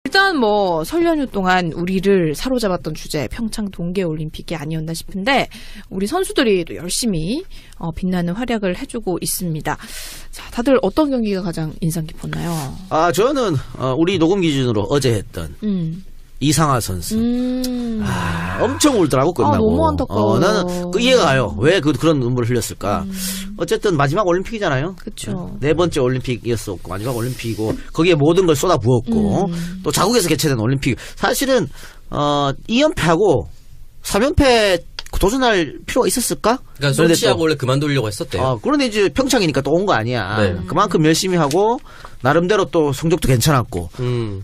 일단 뭐 설 연휴 동안 우리를 사로잡았던 주제 평창 동계올림픽이 아니었나 싶은데 우리 선수들이 또 열심히 빛나는 활약을 해주고 있습니다. 자, 다들 어떤 경기가 가장 인상 깊었나요? 저는 우리 녹음 기준으로 어제 했던 이상하 선수. 엄청 울더라고 끝나고. 너무 안타까워요. 나는 이해가 가요. 왜 그런 눈물을 흘렸을까. 어쨌든 마지막 올림픽이잖아요. 그렇죠. 네 번째 올림픽이었었고 마지막 올림픽이고 거기에 모든 걸 쏟아부었고 또 자국에서 개최된 올림픽. 사실은 2연패하고 3연패 도전할 필요가 있었을까? 그러니까 소치하고 원래 그만두려고 했었대요. 그런데 이제 평창이니까 또 온 거 아니야. 네. 그만큼 열심히 하고 나름대로 또 성적도 괜찮았고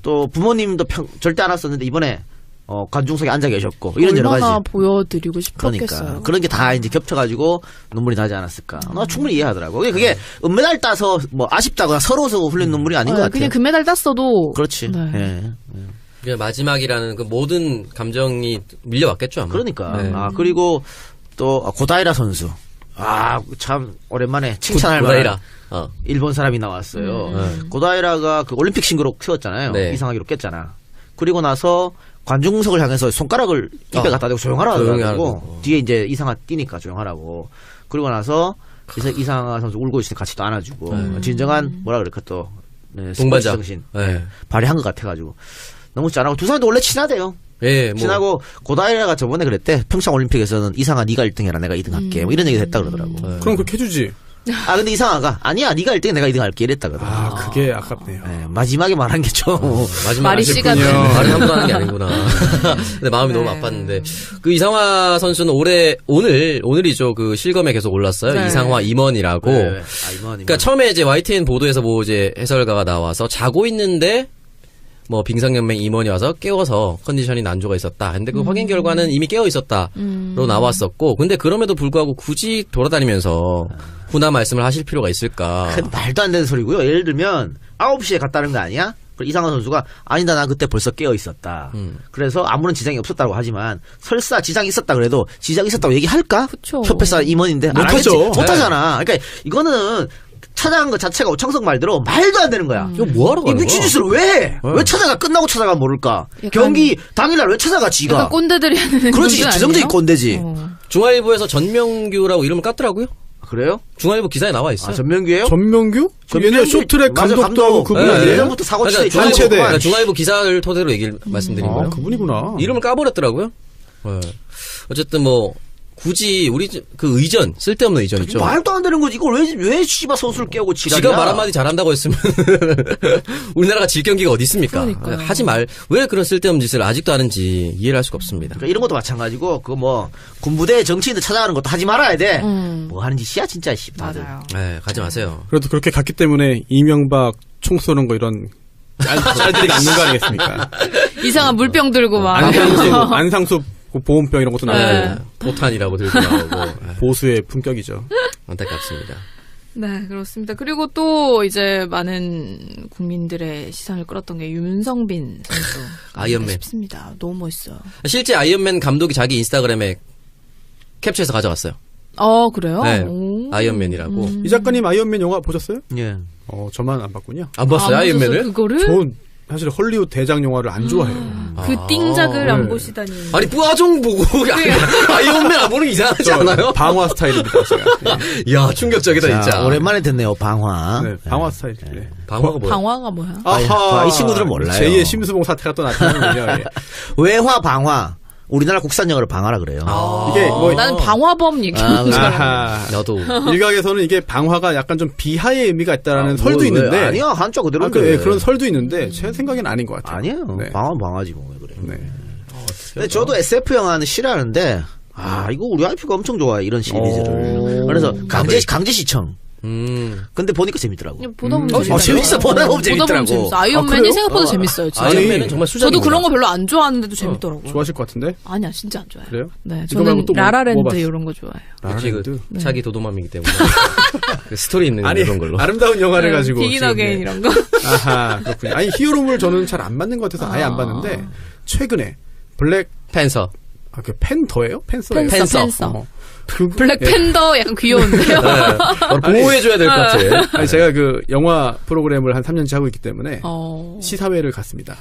또 부모님도 절대 안 왔었는데 이번에 관중석에 앉아 계셨고 이런 여러 가지. 얼마나 보여드리고 싶었겠어요. 그러니까 그런 게 다 이제 겹쳐가지고 눈물이 나지 않았을까. 나 충분히 이해하더라고. 그게 은메달 따서 뭐 아쉽다거나 서러워서 흘린 눈물이 아닌 것 같아요. 그냥 금메달 땄어도. 그렇지. 네. 예. 마지막이라는 그 모든 감정이 밀려왔겠죠 아마. 그러니까. 네. 그리고 또 고다이라 선수. 참 오랜만에 칭찬할 만한 일본 사람이 나왔어요. 고다이라가 그 올림픽 신기록 세웠잖아요. 네. 이상하기로 깼잖아. 그리고 나서 관중석을 향해서 손가락을 입에 갖다 대고 조용하라 하더라고. 뒤에 이제 이상하 뛰니까 조용하라고. 그리고 나서 이상하 선수 울고 있을 때 같이 또 안아주고 진정한 뭐라 그럴까 또 동반자 정신 네. 발휘한 것 같아가지고 너무 짠하고 두 사람도 원래 친하대요. 예, 친하고 고다이라가 저번에 그랬대. 평창 올림픽에서는 이상하 네가 1등 해라 내가 2등 할게. 뭐 이런 얘기도 했다 그러더라고. 그럼 그렇게 해주지. 근데 이상하가 아니야 네가 1등 내가 2등 할게 이랬다 그러더라고. 그게 아깝네요. 네, 마지막에 말한 게 좀 말이 씨가 말이 함부로 하는 게 아니구나. 근데 마음이 너무 아팠는데 그 이상화 선수는 오늘이죠. 그 실검에 계속 올랐어요. 네. 이상화 임원이라고. 임원. 그러니까 처음에 이제 YTN 보도에서 뭐 이제 해설가가 나와서 자고 있는데 뭐 빙상연맹 임원이 와서 깨워서 컨디션이 난조가 있었다. 근데 그 확인 결과는 이미 깨어 있었다로 나왔었고, 근데 그럼에도 불구하고 굳이 돌아다니면서 훈화 말씀을 하실 필요가 있을까? 말도 안 되는 소리고요. 예를 들면 9시에 갔다는 거 아니야? 이상한 선수가 아니다 나 그때 벌써 깨어 있었다. 그래서 아무런 지장이 없었다고 하지만 설사 지장이 있었다 그래도 지장이 있었다고 얘기할까? 그쵸. 협회사 임원인데 못하죠. 못하잖아. 그러니까 이거는 찾아간 것 자체가 오창석 말대로 말도 안 되는 거야. 이거 뭐하러 이 가는 거야? 미친 짓을 왜 해? 왜 찾아가? 끝나고 찾아가 모를까? 경기 당일날 왜 찾아가 지가? 약간 꼰대들이 하는 그렇지. 그런 건 지정적인 아니에요? 꼰대지. 중앙일보에서 전명규라고 이름을 깠더라고요. 그래요? 중앙일보 기사에 나와 있어요. 전명규예요? 전명규? 옛날 쇼트트랙 맞아, 감독도 하고 그분 네. 아니에요? 예전부터 사고 치대 단체대. 그러니까 중앙일보 기사를 토대로 얘기를 말씀드린 거예요. 그분이구나. 이름을 까버렸더라고요. 네. 어쨌든 뭐 굳이 우리 그 의전 쓸데없는 의전 있죠. 말도 안 되는 거지. 이걸 왜 씨발 선수를 깨우고 지랄이야? 지가 말 한마디 잘한다고 했으면 우리나라가 질 경기가 어디 있습니까? 그러니까요. 하지 말. 왜 그런 쓸데없는 짓을 아직도 하는지 이해를 할 수가 없습니다. 그러니까 이런 것도 마찬가지고 그 뭐 군부대 정치인들 찾아가는 것도 하지 말아야 돼. 뭐 하는 짓이야 진짜 씨 다들. 맞아요. 네, 가지 마세요. 그래도 그렇게 갔기 때문에 이명박 총 쏘는 거 이런 짤들이 남는 거 아니겠습니까? 이상한 물병 들고 막. 안상수 보온병 이런 것도 나오고 네. 포탄이라고 들고 나오고 보수의 품격이죠. 안타깝습니다. 네, 그렇습니다. 그리고 또 이제 많은 국민들의 시선을 끌었던 게 윤성빈 선수. 아이언맨. 싶습니다. 너무 멋있어요. 실제 아이언맨 감독이 자기 인스타그램에 캡처해서 가져왔어요. 그래요? 네, 오. 아이언맨이라고. 이 작가님 아이언맨 영화 보셨어요? 예. 저만 안 봤군요. 안 봤어요, 아이언맨을? 그거를? 전 사실 헐리우드 대작 영화를 안 좋아해요. 그 띵작을 안 네. 보시다니. 아니 뿌아종 보고 아이언맨 안 보는 게 이상하지 않아요? 방화 스타일입니다, 제가. 야 충격적이다 자, 진짜. 오랜만에 듣네요. 방화. 네, 방화 스타일. 네. 방화가 뭐야? 방화가 뭐야? 이 친구들은 몰라요. 제2의 심수봉 사태가 또 나타나는군요. 예. 외화 방화. 우리나라 국산 영어를 방화라 그래요. 이게 뭐 나는 방화범 얘기하는 줄 알았는데. 아하. 나도. 일각에서는 이게 방화가 약간 좀 비하의 의미가 있다라는 설도 있는데 아니야 한자 그대로인데. 예, 그런 설도 있는데 제 생각엔 아닌 것 같아요. 아니에요. 네. 방화지 뭐 왜 그래. 네. 근데 저도 SF 영화는 싫어하는데 이거 우리 와이프가 엄청 좋아해 이런 시리즈를. 그래서 강제 시청. 근데 보니까 재밌더라고. 보다 보면 재밌어. 보다 보면 재밌더라고. 재밌어. 아이언맨이 그래요? 생각보다 재밌어요. 진짜. 아이언맨은 정말 수작입니다. 저도 그런 거 별로 안 좋아하는데도 재밌더라고요. 좋아하실 것 같은데? 아니야, 진짜 안 좋아해요. 그래요? 네, 이거 말고 저는 또 뭐 라라랜드 봤어? 이런 거 좋아해요. 역시 그 라라랜드? 자기 도도맘이기 때문에 그 스토리 있는 아니 그런 걸로. 아름다운 영화를 가지고 비긴 지금, 어게인 네. 이런 거. 아하 그렇군요. 아니 히어로물 저는 잘 안 맞는 것 같아서 아예 안 봤는데 최근에 블랙 팬서. 그 팬더예요? 팬서예요? 팬서. 그, 블랙팬더 약간 귀여운데요. 보호해줘야 될 것 같아. 아니 제가 그 영화 프로그램을 한 3년째 하고 있기 때문에 어. 시사회를 갔습니다.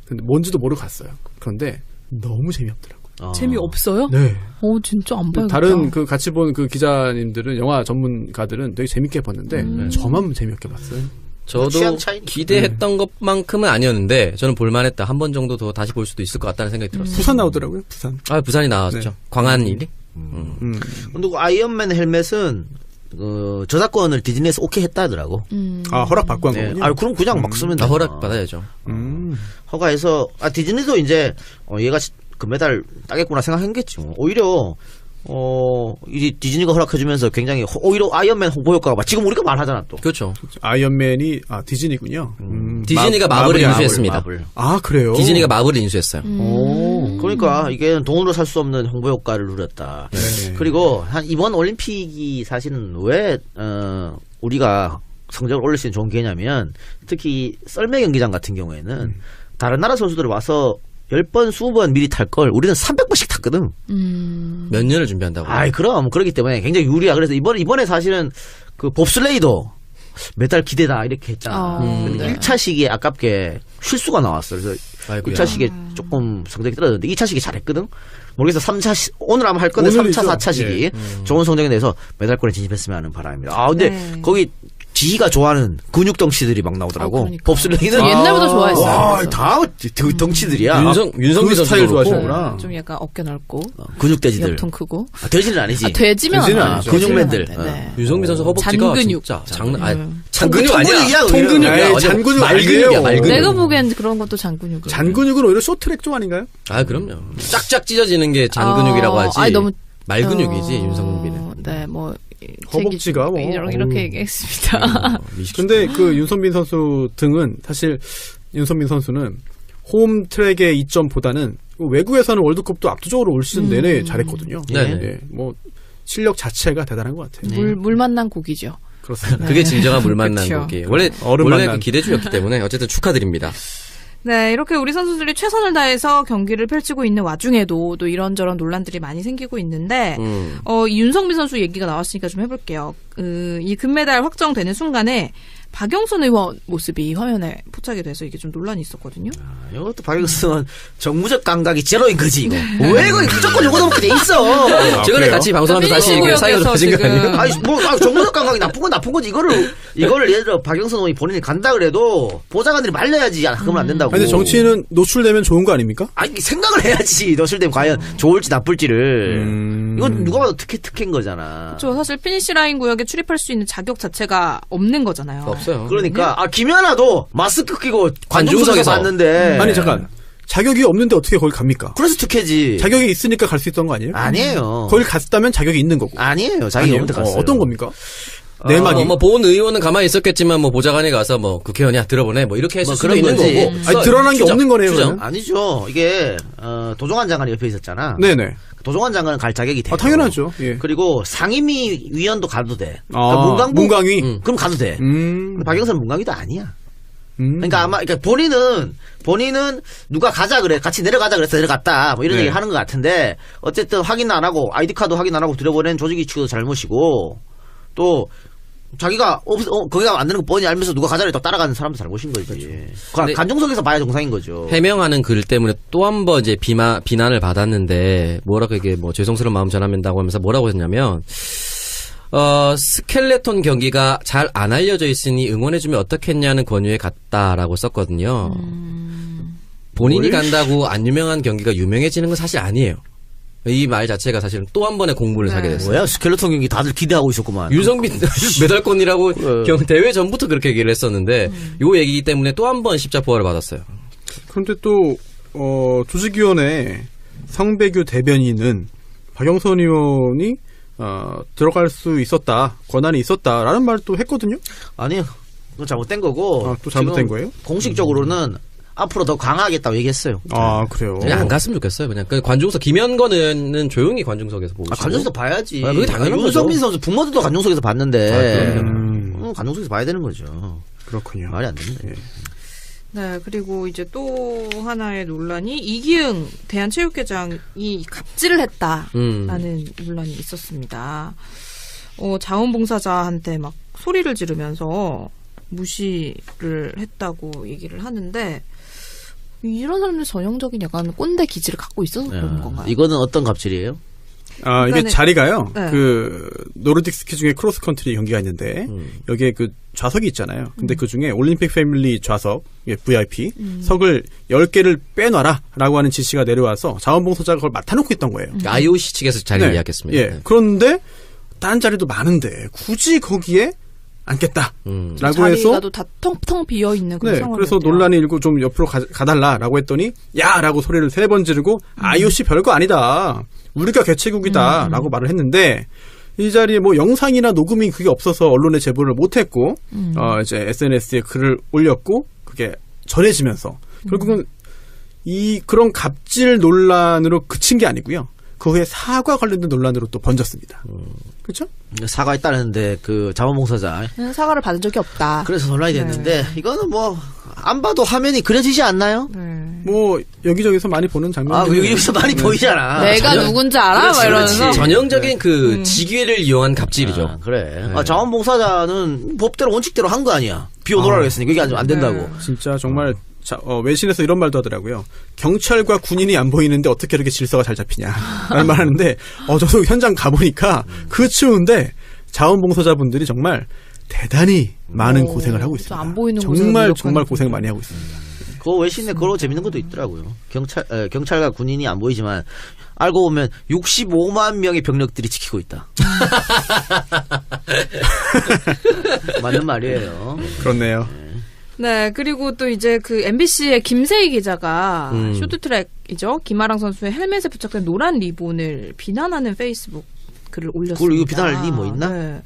근데 뭔지도 모르고 갔어요. 그런데 너무 재미없더라고요. 재미없어요? 네. 진짜 안 봐요. 다른 그 같이 본 그 기자님들은 영화 전문가들은 되게 재밌게 봤는데 저만 재미없게 봤어요. 저도 취향 차이니까. 기대했던 것만큼은 아니었는데 저는 볼만했다. 한 번 정도 더 다시 볼 수도 있을 것 같다는 생각이 들었어요. 부산 나오더라고요. 부산. 부산이 나왔죠. 네. 광안 일이. 근데 그 아이언맨 헬멧은 저작권을 디즈니에서 오케이 했다 하더라고. 허락 받고 한 네. 거군요. 그럼 그냥 막 쓰면 돼. 허락 받아야죠. 허가해서 디즈니도 이제 얘가 금메달 따겠구나 생각했겠지. 오히려 이 디즈니가 허락해주면서 굉장히 오히려 아이언맨 홍보 효과가 막 지금 우리가 말하잖아 또. 그렇죠. 아이언맨이 디즈니군요. 디즈니가 마블을 인수했습니다. 마블. 아 그래요? 디즈니가 마블을 인수했어요. 그러니까 이게 돈으로 살 수 없는 홍보 효과를 누렸다. 네. 그리고 이번 올림픽이 사실은 왜 우리가 성적을 올릴 수 있는 좋은 기회냐면 특히 썰매 경기장 같은 경우에는 다른 나라 선수들이 와서 10번, 20번 미리 탈 걸 우리는 300번씩 탔거든. 몇 년을 준비한다고. 그럼 그렇기 때문에 굉장히 유리야. 그래서 이번에 사실은 그 봅슬레이도 메달 기대다 이렇게 했잖아. 근데 1차 시기에 아깝게 실수가 나왔어. 그래서 아이고야. 1차 시기에 조금 성적이 떨어졌는데 2차 시기 잘했거든. 모르겠어. 3차 오늘 아마 할 건데 오늘이죠. 3차, 4차 시기 좋은 성적이 내서 메달권에 진입했으면 하는 바람입니다. 근데 거기 지희가 좋아하는 근육 덩치들이 막 나오더라고. 그러니까. 봅슬레이는 옛날부터 좋아했어요. 와, 다 덩치들이야. 윤성비 그 스타일 선수도 좋아하시는구나. 좀 약간 어깨 넓고 근육돼지들. 옆통 크고. 돼지는 아니지. 돼지면 돼지는 안 아니죠. 돼요. 근육맨들. 돼지면 안 돼. 네. 윤성비 선수 허벅지가 잔근육. 진짜 장난 음. 잔근육 통근육이야, 아니야. 오히려. 통근육이야. 에이, 완전 잔근육 말근육이야, 아니에요. 말근육. 내가 보기엔 그런 것도 잔근육을. 잔근육은 오히려 쇼트랙 쪽 아닌가요? 그럼요. 짝짝 찢어지는 게 잔근육이라고 하지. 너무 말근육이지, 윤성비는. 네, 뭐 허벅지가 뭐. 이렇게 얘기했습니다. 근데 그 윤선빈 선수 등은 사실 윤선빈 선수는 홈 트랙의 이점보다는 외국에서는 월드컵도 압도적으로 올 시즌 내내 잘했거든요. 네네. 예, 뭐 실력 자체가 대단한 것 같아요. 물 만난 곡이죠. 그렇습니다. 그게 진정한 물 만난 그쵸. 거기. 원래 얼음 원래 만난. 그 기대주였기 때문에 어쨌든 축하드립니다. 네, 이렇게 우리 선수들이 최선을 다해서 경기를 펼치고 있는 와중에도 또 이런저런 논란들이 많이 생기고 있는데, 이 윤성빈 선수 얘기가 나왔으니까 좀 해볼게요. 이 금메달 확정되는 순간에 박영선 의원 모습이 화면에 포착이 돼서 이게 좀 논란이 있었거든요. 이것도 박영수는 정무적 감각이 제로인 거지 이거. 왜 이거 무조건 요거 넘게 돼 있어. 최근에 그래요? 같이 방송하면서 다시 민주구역에서 사이가 좋아진 거 지금. 아니에요? 정무적 감각이 나쁜 건 나쁜 거지. 이거를 예를 들어 박영선 의원이 본인이 간다 그래도 보좌관들이 말려야지. 그러면 안 된다고. 근데 정치인은 노출되면 좋은 거 아닙니까? 생각을 해야지. 노출되면 과연 좋을지 나쁠지를. 이건 누가 봐도 특혜인 거잖아. 저 사실 피니시 라인 구역에 출입할 수 있는 자격 자체가 없는 거잖아요. 없어요. 그러니까 김연아도 마스크 끼고 관중석에서 관중석에서. 봤는데. 아니 잠깐 자격이 없는데 어떻게 거기 갑니까? 그래서 특혜지. 자격이 있으니까 갈 수 있던 거 아니에요? 아니에요. 거기 갔다면 자격이 있는 거고. 아니에요. 자기 아니에요? 없는데 갔어요. 어떤 겁니까? 내막이. 본 의원은 가만히 있었겠지만 보좌관에 가서 국회의원이야 들어보내 이렇게 했을 수도 그런 있는 거지. 거고. 아니, 드러난 게 없는 거네요, 그러면? 아니죠. 이게 도종환 장관이 옆에 있었잖아. 네네. 도종환 장관은 갈 자격이 돼. 당연하죠. 예. 그리고 상임위 위원도 가도 돼. 그러니까 문광위. 그럼 가도 돼. 근데 박영선 문광위도 아니야. 그러니까 아마 본인은 누가 가자 그래 같이 내려가자 그래서 내려갔다 뭐 이런 네. 얘기 하는 것 같은데 어쨌든 확인 안 하고 아이디 카드 확인 안 하고 들여보낸 조직 위치도 잘못이고 또 자기가 거기 가면 안 되는 거 뻔히 알면서 누가 가자를 또 따라가는 사람도 잘못인 거지. 근데 관중석에서 봐야 정상인 거죠. 해명하는 글 때문에 또 한 번 이제 비난을 받았는데 뭐라고 이게 죄송스러운 마음 전합니다고 하면서 뭐라고 했냐면 스켈레톤 경기가 잘 안 알려져 있으니 응원해주면 어떻겠냐는 권유에 갔다라고 썼거든요. 본인이 간다고 안 유명한 경기가 유명해지는 건 사실 아니에요. 이 말 자체가 사실은 또 한 번의 공부를 사게 됐어요. 뭐야 스켈레톤 경기 다들 기대하고 있었구만. 윤성빈 메달권이라고 대회 전부터 그렇게 얘기를 했었는데 요 얘기 때문에 또 한 번 십자포화를 받았어요. 그런데 또 조직위원회 성배규 대변인은 박영선 의원이 들어갈 수 있었다, 권한이 있었다라는 말을 또 했거든요. 아니요. 그건 잘못된 거고. 또 잘못된 지금 거예요? 공식적으로는 앞으로 더 강화하겠다고 얘기했어요. 그래요. 그냥 안 갔으면 좋겠어요. 그냥 관중석 김현건 의원은 조용히 관중석에서 보고 있고. 관중석에서 봐야지. 그게 당연한 거죠. 윤성민 선수 부모들도 관중석에서 봤는데. 그럼요. 관중석에서 봐야 되는 거죠. 그렇군요. 말이 안 됩니다. 네, 그리고 이제 또 하나의 논란이 이기흥 대한체육회장이 갑질을 했다라는 논란이 있었습니다. 자원봉사자한테 막 소리를 지르면서 무시를 했다고 얘기를 하는데 이런 사람들 전형적인 약간 꼰대 기질을 갖고 있어서 그런 건가요? 이거는 어떤 갑질이에요? 아, 이게 그러니까는- 자리가요. 네. 그 노르딕 스키 중에 크로스 컨트리 경기가 있는데 여기에 그 좌석이 있잖아요. 근데 그 중에 올림픽 패밀리 좌석, VIP 석을 10개를 빼놔라라고 하는 지시가 내려와서 자원봉사자가 그걸 맡아놓고 있던 거예요. IOC 측에서 자리를 네. 예약했습니다. 예. 그런데 딴 자리도 많은데 굳이 거기에 앉겠다라고 자리가 해서 또 다 텅텅 비어 있는 그런 네, 상황이 그래서 논란이 일고 좀 옆으로 가달라라고 했더니 야라고 소리를 3번 지르고 IOC 별거 아니다. 우리가 개최국이다라고 말을 했는데 이 자리에 뭐 영상이나 녹음이 그게 없어서 언론에 제보를 못했고 이제 SNS에 글을 올렸고 그게 전해지면서 결국은 이 그런 갑질 논란으로 그친 게 아니고요. 그 후에 사과 관련된 논란으로 또 번졌습니다. 그렇죠? 사과했다는데 그 자원봉사자 사과를 받은 적이 없다. 그래서 논란이 됐는데 이거는 뭐 안 봐도 화면이 그려지지 않나요? 뭐 여기저기서 많이 보는 장면. 아, 여기서 많이 보이잖아. 내가 누군지 알아? 막 이러면서. 전형적인 그 직위를 이용한 갑질이죠. 아, 그래. 자원봉사자는 법대로 원칙대로 한 거 아니야. 비워놓으라고 했으니까 이게 안 된다고. 진짜 정말 외신에서 이런 말도 하더라고요. 경찰과 군인이 안 보이는데 어떻게 이렇게 질서가 잘 잡히냐 라는 말 하는데 저도 현장 가보니까 그 추운데 자원봉사자분들이 정말 대단히 많은 고생을 하고 있습니다. 안 보이는 곳에서 정말 노력하는 정말 고생 많이 하고 있습니다. 그 외신에 그런 재밌는 것도 있더라고요. 경찰과 군인이 안 보이지만 알고 보면 65만 명의 병력들이 지키고 있다. 맞는 말이에요. 그렇네요. 네, 그리고 또 이제 그 MBC의 김세희 기자가 쇼트트랙이죠. 김아랑 선수의 헬멧에 부착된 노란 리본을 비난하는 페이스북 글을 올렸습니다. 그걸 이거 비난할 일이 뭐 있나? 네.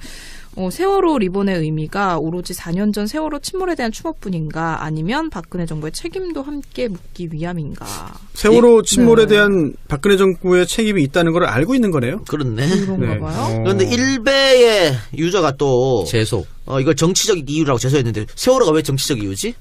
세월호 리본의 의미가 오로지 4년 전 세월호 침몰에 대한 추모뿐인가 아니면 박근혜 정부의 책임도 함께 묻기 위함인가. 세월호 침몰에 대한 박근혜 정부의 책임이 있다는 걸 알고 있는 거네요. 그렇네. 그런가 네. 봐요. 그런데 일베의 유저가 또 재소. 이걸 정치적 이유라고 제소했는데 세월호가 왜 정치적 이유지?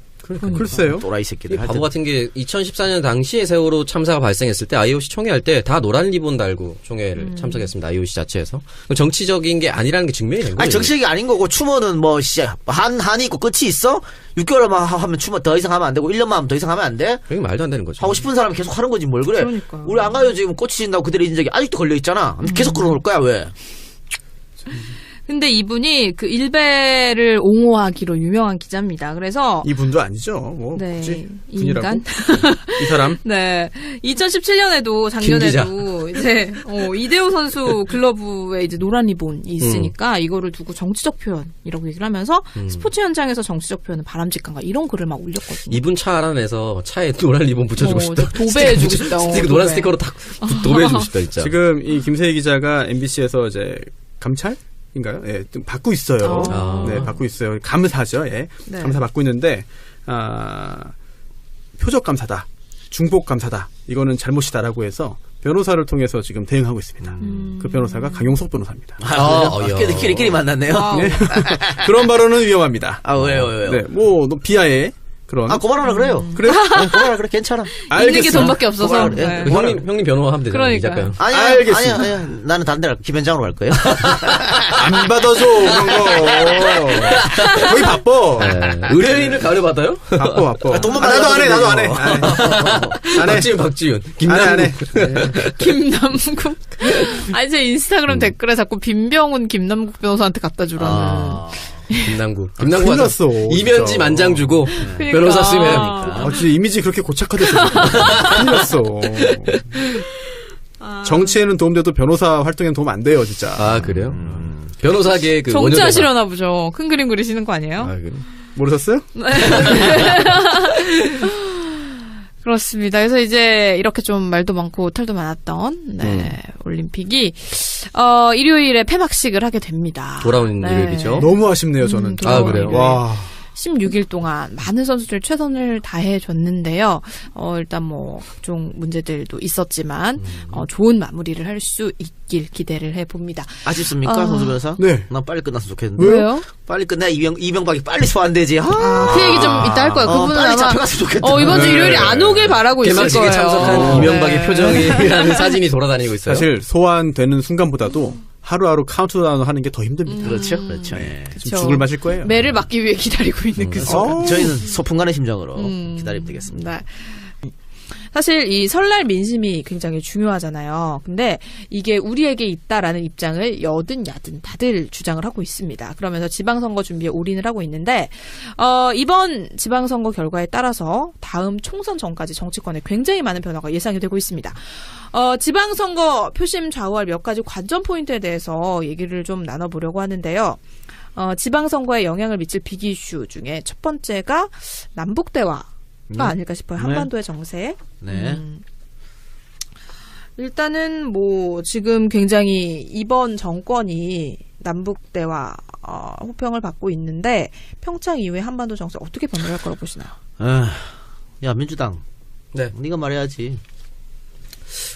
글쎄요. 또라이 새끼들. 바보 같은 게 2014년 당시에 세월호 참사가 발생했을 때 IOC 총회할 때 다 노란 리본 달고 총회를 참석했습니다. IOC 자체에서. 정치적인 게 아니라는 게 증명이 된 거예요. 아니 정치적이 아닌 거고 추모는 뭐 한이 있고 끝이 있어? 6개월만 하면 추모 더 이상 하면 안 되고 1년만 하면 더 이상 하면 안 돼? 그게 말도 안 되는 거죠. 하고 싶은 사람이 계속 하는 거지 뭘 그래. 그러니까요. 우리 안 가요 지금 꽃이 진다고 그대로 인적이 아직도 걸려 있잖아. 계속 끌어놓을 거야 왜? 근데 이분이 그 일베를 옹호하기로 유명한 기자입니다. 그래서 이분도 아니죠. 뭐 네, 굳이 이 분이라고? 인간. 이 사람. 네. 2017년에도 작년에도 이제 이대호 선수 글러브에 이제 노란 리본이 있으니까 이거를 두고 정치적 표현이라고 얘기를 하면서 스포츠 현장에서 정치적 표현은 바람직한가 이런 글을 막 올렸거든요. 이분 차 알아내서 차에 노란 리본 붙여주고 싶다. 도배해주고 싶다. 스티커, 노란 도배. 스티커로 딱 도배해주고 싶다 진짜. 지금 이 김세희 기자가 MBC에서 이제 감찰인가요? 예, 좀 받고 있어요. 네, 받고 있어요. 감사죠. 예, 네. 감사 받고 있는데 표적 감사다, 중복 감사다. 이거는 잘못이다라고 해서 변호사를 통해서 지금 대응하고 있습니다. 그 변호사가 강용석 변호사입니다. 끼리끼리 만났네요. 네. 그런 발언은 위험합니다. 아 왜요? 네, 뭐 비하의 그런. 고발하라 그래요. 그래? 고발하라 그래 괜찮아. 있는 게 돈밖에 없어서. 고발하라, 네. 형님 변호하면 되잖아요. 이 그러니까요. 작가는. 아니야. 나는 다른 데로 김현장으로 갈 거예요. 안 받아줘 그런 거. 거의 바빠. 네. 의뢰인을 가려받아요? 바빠. 돈만 나도 안 해. 받아가지고. 안 해. 박지윤, 안 해. 김남국. 아니, 제 인스타그램 댓글에 자꾸 빈병훈 김남국 변호사한테 갖다 주라는. 김남국. 큰일 났어, 이면지 진짜. 만장 주고 그러니까. 변호사 쓰면 됩니까? 진짜 이미지 그렇게 고착화됐어. 큰일 났어. 정치에는 도움돼도 변호사 활동에는 도움 안 돼요, 진짜. 아 그래요? 변호사계 그 정치하시려나 보죠. 큰 그림 그리시는 거 아니에요? 아, 그래. 모르셨어요? 그렇습니다. 그래서 이제 이렇게 좀 말도 많고 탈도 많았던 올림픽이 일요일에 폐막식을 하게 됩니다. 돌아오는 일요일이죠. 너무 아쉽네요, 저는. 아, 그래요? 와. 16일 동안 많은 선수들이 최선을 다해줬는데요. 일단 뭐 각종 문제들도 있었지만 좋은 마무리를 할 수 있길 기대를 해봅니다. 아쉽습니까 선수 변호사? 네. 난 빨리 끝났으면 좋겠는데. 왜요? 빨리 끝내 이명박이 빨리 소환되지. 그 얘기 좀 이따 할 거예요. 그분은 빨리 아마 잡혀갔으면 좋겠다. 이번 주 네. 일요일에 안 오길 바라고 있을 거예요. 개막식에 참석한 이명박의 네. 표정이라는 사진이 돌아다니고 있어요. 사실 소환되는 순간보다도 하루하루 카운트다운 하는 게 더 힘듭니다. 그렇죠. 예. 지금 죽을 맛일 거예요. 매를 맞기 위해 기다리고 있는 그 순간. 저희는 소풍간의 심정으로 기다리면 되겠습니다. 네. 사실 이 설날 민심이 굉장히 중요하잖아요. 근데 이게 우리에게 있다라는 입장을 여든 야든 다들 주장을 하고 있습니다. 그러면서 지방선거 준비에 올인을 하고 있는데 이번 지방선거 결과에 따라서 다음 총선 전까지 정치권에 굉장히 많은 변화가 예상이 되고 있습니다. 지방선거 표심 좌우할 몇 가지 관전 포인트에 대해서 얘기를 좀 나눠보려고 하는데요. 지방선거에 영향을 미칠 빅 이슈 중에 첫 번째가 남북대화가 아닐까 싶어요. 한반도의 정세. 네. 일단은 뭐 지금 굉장히 이번 정권이 남북대화 호평을 받고 있는데 평창 이후에 한반도 정세 어떻게 변화할 거라고 보시나요? 야 민주당. 네. 네가 말해야지.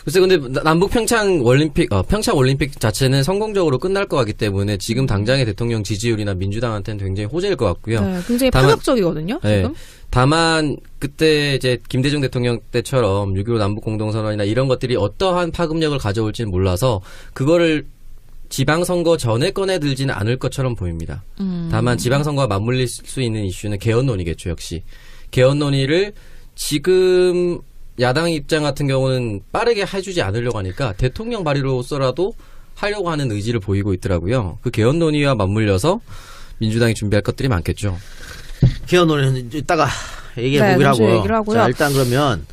글쎄 근데 남북 평창 올림픽 자체는 성공적으로 끝날 것 같기 때문에 지금 당장의 대통령 지지율이나 민주당한테는 굉장히 호재일 것 같고요. 네, 굉장히 파격적이거든요. 네, 지금. 다만 그때 이제 김대중 대통령 때처럼 6.15 남북 공동선언이나 이런 것들이 어떠한 파급력을 가져올지는 몰라서 그거를 지방선거 전에 꺼내들지는 않을 것처럼 보입니다. 다만 지방선거와 맞물릴 수 있는 이슈는 개헌 논의겠죠. 역시 개헌 논의를 지금 야당 입장 같은 경우는 빠르게 해주지 않으려고 하니까 대통령 발의로서라도 하려고 하는 의지를 보이고 있더라고요. 그 개헌 논의와 맞물려서 민주당이 준비할 것들이 많겠죠. 개헌 논의는 이따가 얘기해 네, 보기로 얘기를 하고요. 자, 일단 그러면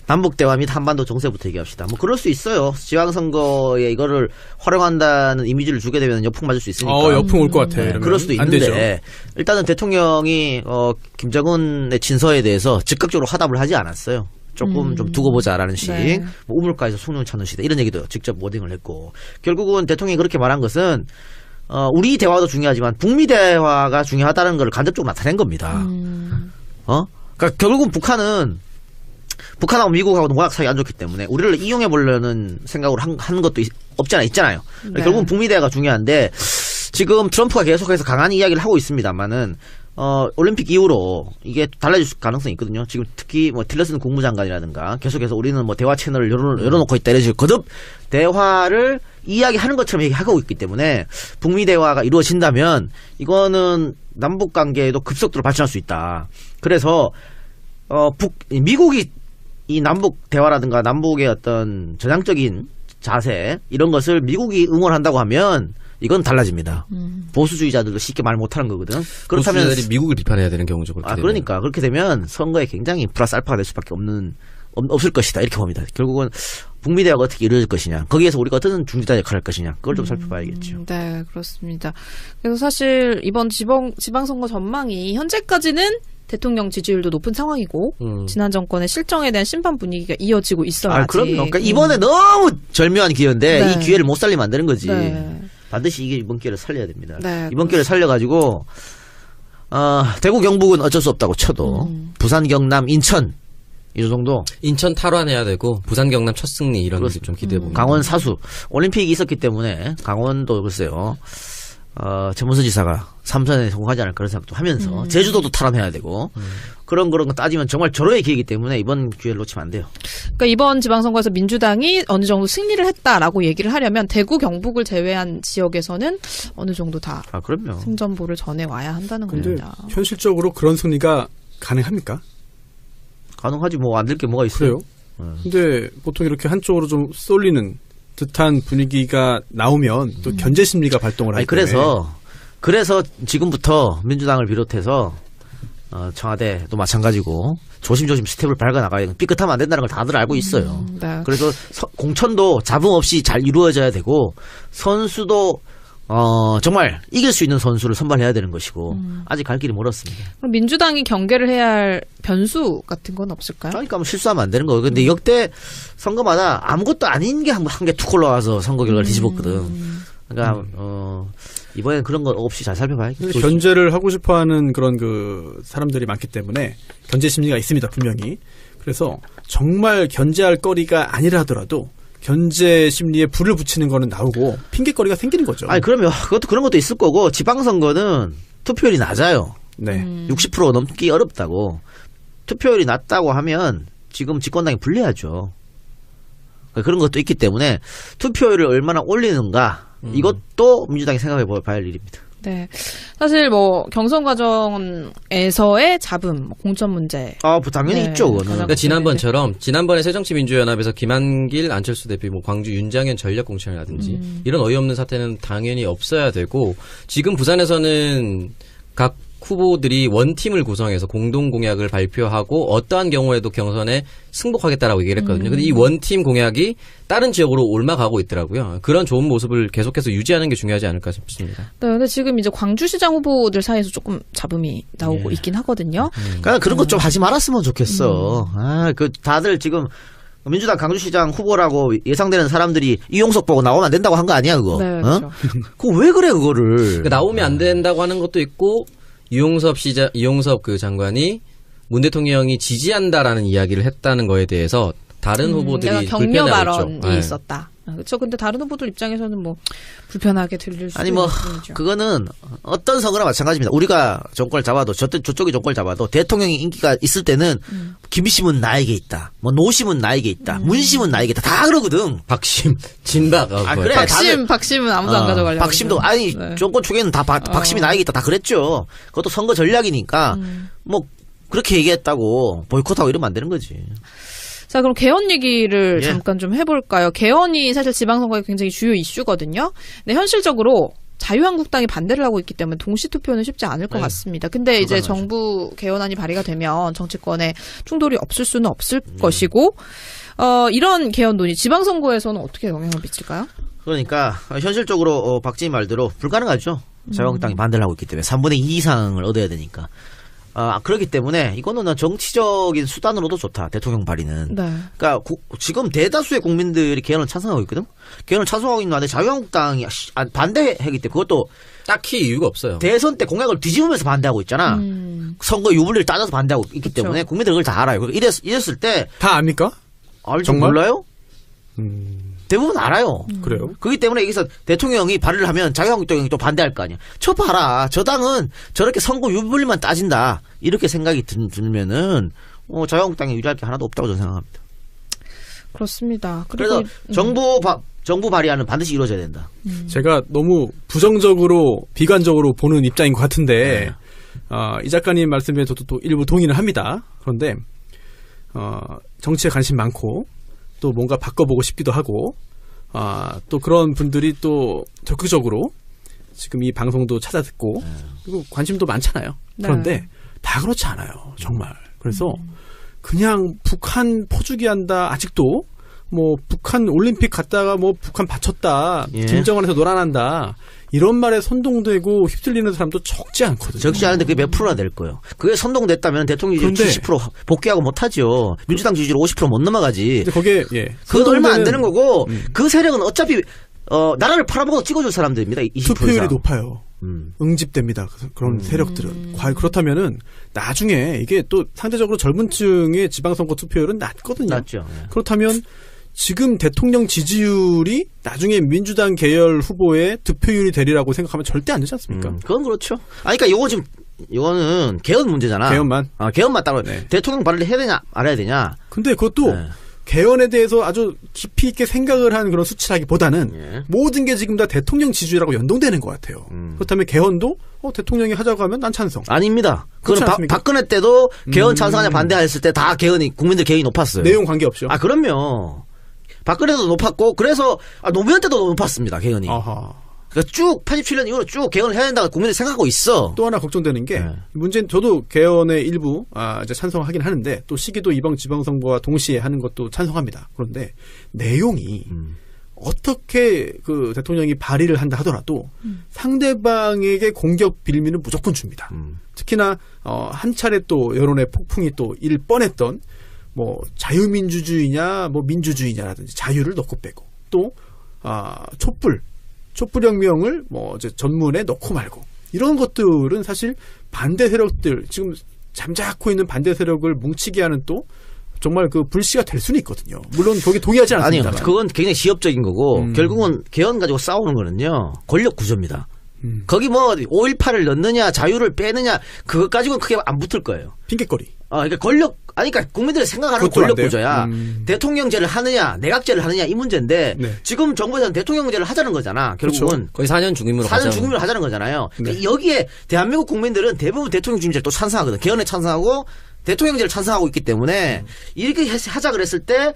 남북 대화 및 한반도 정세부터 얘기합시다. 뭐 그럴 수 있어요. 지방선거에 이거를 활용한다는 이미지를 주게 되면 역풍 맞을 수 있으니까. 역풍 올 것 같아. 네, 이러면. 그럴 수도 안 되죠. 있는데 일단은 대통령이 김정은의 친서에 대해서 즉각적으로 화답을 하지 않았어요. 조금 좀 두고 보자라는 식, 네. 뭐 우물가에서 숭늉 찾는 시대 이런 얘기도 직접 워딩을 했고 결국은 대통령이 그렇게 말한 것은 우리 대화도 중요하지만 북미 대화가 중요하다는 걸 간접적으로 나타낸 겁니다. 그러니까 결국은 북한하고 미국하고도 워낙 사이 안 좋기 때문에 우리를 이용해 보려는 생각으로 하는 것도 없지 않아 있잖아요. 네. 결국은 북미 대화가 중요한데 지금 트럼프가 계속해서 강한 이야기를 하고 있습니다만은. 올림픽 이후로 이게 달라질 가능성이 있거든요. 지금 특히 뭐 틸러슨 국무장관이라든가 계속해서 우리는 뭐 대화 채널을 열어놓고 있다 이런 식으로 거듭 대화를 이야기하는 것처럼 얘기하고 있기 때문에 북미 대화가 이루어진다면 이거는 남북 관계에도 급속도로 발전할 수 있다. 그래서 미국이 이 남북 대화라든가 남북의 어떤 전향적인 자세 이런 것을 미국이 응원한다고 하면 이건 달라집니다. 보수주의자들도 쉽게 말 못하는 거거든. 그렇다면 보수주의자들이 미국을 비판해야 되는 경우죠. 그렇게 되면. 그러니까 그렇게 되면 선거에 굉장히 플러스 알파가 될 수밖에 없을 것이다 이렇게 봅니다. 결국은 북미 대화가 어떻게 이루어질 것이냐, 거기에서 우리가 어떤 중재자 역할을 할 것이냐, 그걸 좀 살펴봐야겠죠. 네, 그렇습니다. 그래서 사실 이번 지방선거 전망이 현재까지는 대통령 지지율도 높은 상황이고 지난 정권의 실정에 대한 심판 분위기가 이어지고 있어요. 아직. 그럼요. 그러니까 이번에 너무 절묘한 기회인데 네. 이 기회를 못 살리면 안 되는 거지. 네. 반드시 이번 기회를 살려야 됩니다. 네, 이번 기회를 살려가지고 대구 경북은 어쩔 수 없다고 쳐도 부산 경남 인천 이 정도 인천 탈환해야 되고 부산 경남 첫 승리 이런 게 좀 기대해 봅니다. 강원 사수 올림픽이 있었기 때문에 강원도 글쎄요 최문수 지사가 3선에 성공하지 않을 그런 생각도 하면서 제주도도 탈환해야 되고 그런 거 따지면 정말 절호의 기회이기 때문에 이번 기회를 놓치면 안 돼요. 그러니까 이번 지방선거에서 민주당이 어느 정도 승리를 했다라고 얘기를 하려면 대구 경북을 제외한 지역에서는 어느 정도 다 그럼요. 승전보를 전해와야 한다는 근데 겁니다. 현실적으로 그런 승리가 가능합니까? 가능하지 뭐 안 될 게 뭐가 있어요. 그래요? 근데 보통 이렇게 한쪽으로 좀 쏠리는 듯한 분위기가 나오면 또 견제 심리가 발동을 하기 때문에 그래서 지금부터 민주당을 비롯해서 청와대도 마찬가지고 조심조심 스텝을 밟아 나가야 되고 삐끗하면 안 된다는 걸 다들 알고 있어요. 네. 그래서 공천도 잡음 없이 잘 이루어져야 되고 선수도 정말 이길 수 있는 선수를 선발해야 되는 것이고 아직 갈 길이 멀었습니다. 그럼 민주당이 경계를 해야 할 변수 같은 건 없을까요? 그러니까 뭐 실수하면 안 되는 거예요. 근데 역대 선거마다 아무것도 아닌 게 한 개 툭 올라와서 선거 결과를 뒤집었거든. 그러니까 이번엔 그런 거 없이 잘 살펴봐야겠죠. 견제를 하고 싶어하는 그런 그 사람들이 많기 때문에 견제 심리가 있습니다, 분명히. 그래서 정말 견제할 거리가 아니라 하더라도 견제 심리에 불을 붙이는 거는 나오고 핑계거리가 생기는 거죠. 그러면 그런 것도 있을 거고 지방선거는 투표율이 낮아요. 네. 60% 넘기 어렵다고. 투표율이 낮다고 하면 지금 집권당이 불리하죠. 그런 것도 있기 때문에 투표율을 얼마나 올리는가 이것도 민주당이 생각해 봐야 할 일입니다. 네. 사실 뭐 경선 과정에서의 잡음, 공천 문제. 당연히 네. 있죠, 그거는. 그러니까 지난번처럼 지난번에 새정치민주연합에서 김한길, 안철수 대표, 뭐 광주 윤장현 전략 공천이라든지 이런 어이없는 사태는 당연히 없어야 되고 지금 부산에서는 각 후보들이 원팀을 구성해서 공동 공약을 발표하고 어떠한 경우에도 경선에 승복하겠다라고 얘기를 했거든요. 근데 이 원팀 공약이 다른 지역으로 옮아가고 있더라고요. 그런 좋은 모습을 계속해서 유지하는 게 중요하지 않을까 싶습니다. 네, 근데 지금 이제 광주시장 후보들 사이에서 조금 잡음이 나오고 있긴 하거든요. 그러니까 그런 거 좀 하지 말았으면 좋겠어. 다들 지금 민주당 강주시장 후보라고 예상되는 사람들이 이용석 보고 나오면 안 된다고 한 거 아니야, 그거? 네, 그렇죠. 그거 왜 그래, 그거를? 그러니까 나오면 안 된다고 하는 것도 있고 이용섭 그 장관이 문 대통령이 지지한다라는 이야기를 했다는 거에 대해서 다른 후보들이 약간 격려 불편해하고 발언이 있죠. 네. 있었다. 그렇죠. 근데 다른 후보들 입장에서는 뭐 불편하게 들릴 수도 아니 뭐 있는 부분이죠. 그거는 어떤 선거나 마찬가지입니다. 우리가 정권을 잡아도 저쪽이 정권을 잡아도 대통령이 인기가 있을 때는 김심은 나에게 있다. 뭐 노심은 나에게 있다. 문심은 나에게 있다. 다 그러거든. 박심, 진박. 그래. 박심은 아무도 안 가져가려고. 박심도 그러죠. 아니 네. 정권 초기에는 다 박심이 나에게 있다. 다 그랬죠. 그것도 선거 전략이니까 뭐 그렇게 얘기했다고 보이콧하고 이러면 안 되는 거지. 자, 그럼 개헌 얘기를 예. 잠깐 좀 해볼까요? 개헌이 사실 지방선거의 굉장히 주요 이슈거든요. 근데 현실적으로 자유한국당이 반대를 하고 있기 때문에 동시투표는 쉽지 않을 것 같습니다. 근데 이제 불가능하죠. 정부 개헌안이 발의가 되면 정치권에 충돌이 없을 수는 없을 것이고, 이런 개헌 논의 지방선거에서는 어떻게 영향을 미칠까요? 그러니까 현실적으로 박지희 말대로 불가능하죠. 자유한국당이 반대를 하고 있기 때문에 3분의 2 이상을 얻어야 되니까. 그렇기 때문에 이거는 정치적인 수단으로도 좋다. 대통령 발의는. 네. 그러니까 지금 대다수의 국민들이 개헌을 찬성하고 있거든. 개헌을 찬성하고 있는데 자유한국당이 반대하기 때문에 그것도 딱히 이유가 없어요. 대선 때 공약을 뒤집으면서 반대하고 있잖아. 선거 유불리를 따져서 반대하고 있기 그쵸. 때문에 국민들이 그걸 다 알아요. 이랬을 때 다 압니까? 알지 정말? 몰라요? 대부분 알아요. 그래요? 그렇기 때문에 여기서 대통령이 발의를 하면 자유한국당이 또 반대할 거 아니야. 저 봐라. 저 당은 저렇게 선거 유불리만 따진다. 이렇게 생각이 들면은 자유한국당이 유리할 게 하나도 없다고 저는 생각합니다. 그렇습니다. 그래서 그리고 정부 발의안은 반드시 이루어져야 된다. 제가 너무 부정적으로 비관적으로 보는 입장인 것 같은데 이 작가님 말씀에 저도 또 일부 동의를 합니다. 그런데 정치에 관심 많고 또 뭔가 바꿔보고 싶기도 하고 또 그런 분들이 또 적극적으로 지금 이 방송도 찾아듣고 그리고 관심도 많잖아요. 네. 그런데 다 그렇지 않아요. 정말. 그래서 그냥 북한 포주기 한다. 아직도 뭐 북한 올림픽 갔다가 뭐 북한 바쳤다. 예. 김정은에서 놀아난다. 이런 말에 선동되고 휩쓸리는 사람도 적지 않거든요. 적지 않은데 그게 몇 프로나 될 거예요. 그게 선동됐다면 대통령 지지율 그런데 70% 복귀하고 못하죠. 민주당 지지율 50% 못 넘어가지. 근데 거기에 그건 얼마 안 선동되는 되는 거고 그 세력은 어차피 나라를 팔아먹어 찍어줄 사람들입니다. 20% 투표율이 이상. 높아요. 응집됩니다. 그런 세력들은. 그렇다면은 나중에 이게 또 상대적으로 젊은 층의 지방선거 투표율은 낮거든요. 맞죠. 그렇다면 지금 대통령 지지율이 나중에 민주당 계열 후보의 득표율이 되리라고 생각하면 절대 안 되지 않습니까? 그건 그렇죠. 그러니까 이거는 개헌 문제잖아. 개헌만? 개헌만 따로. 네. 대통령 발의를 해야 되냐, 말아야 되냐. 근데 그것도 네. 개헌에 대해서 아주 깊이 있게 생각을 한 그런 수치라기보다는 예. 모든 게 지금 다 대통령 지지율하고 연동되는 것 같아요. 그렇다면 개헌도 대통령이 하자고 하면 난 찬성. 아닙니다. 그렇지 그거는 않습니까? 박근혜 때도 개헌 찬성하냐 반대했을 때 다 국민들 개헌이 높았어요. 내용 관계없죠. 그럼요. 박근혜도 높았고, 그래서, 노무현 때도 높았습니다, 개헌이. 아하. 그러니까 쭉, 87년 이후로 쭉 개헌을 해야 된다고 국민들이 생각하고 있어. 또 하나 걱정되는 게 네. 문제는 저도 개헌의 일부 이제 찬성하긴 하는데 또 시기도 이번 지방선거와 동시에 하는 것도 찬성합니다. 그런데 내용이 어떻게 그 대통령이 발의를 한다 하더라도 상대방에게 공격 빌미는 무조건 줍니다. 특히나 한 차례 또 여론의 폭풍이 또 일 뻔했던 뭐 자유민주주의냐 뭐 민주주의냐라든지 자유를 넣고 빼고 또 촛불혁명을 뭐 이제 전문에 넣고 말고 이런 것들은 사실 반대 세력들 지금 잠자코 있는 반대 세력을 뭉치게 하는 또 정말 그 불씨가 될 수는 있거든요. 물론 거기 동의하지 않습니다. 아니요. 그건 굉장히 지엽적인 거고, 결국은 개헌 가지고 싸우는 거는요, 권력 구조입니다. 거기 뭐, 5.18을 넣느냐, 자유를 빼느냐, 그것 가지고는 크게 안 붙을 거예요. 핑계거리. 그러니까 그러니까 국민들이 생각하는 그것도 안 권력 돼요? 구조야. 대통령제를 하느냐, 내각제를 하느냐 이 문제인데 네. 지금 정부에서는 대통령제를 하자는 거잖아. 결국은 거의 4년 중임으로 4년 중임을 하자는 거잖아요. 네. 그러니까 여기에 대한민국 국민들은 대부분 대통령 중임제를 또 찬성하거든. 개헌에 찬성하고 대통령제를 찬성하고 있기 때문에 이렇게 하자 그랬을 때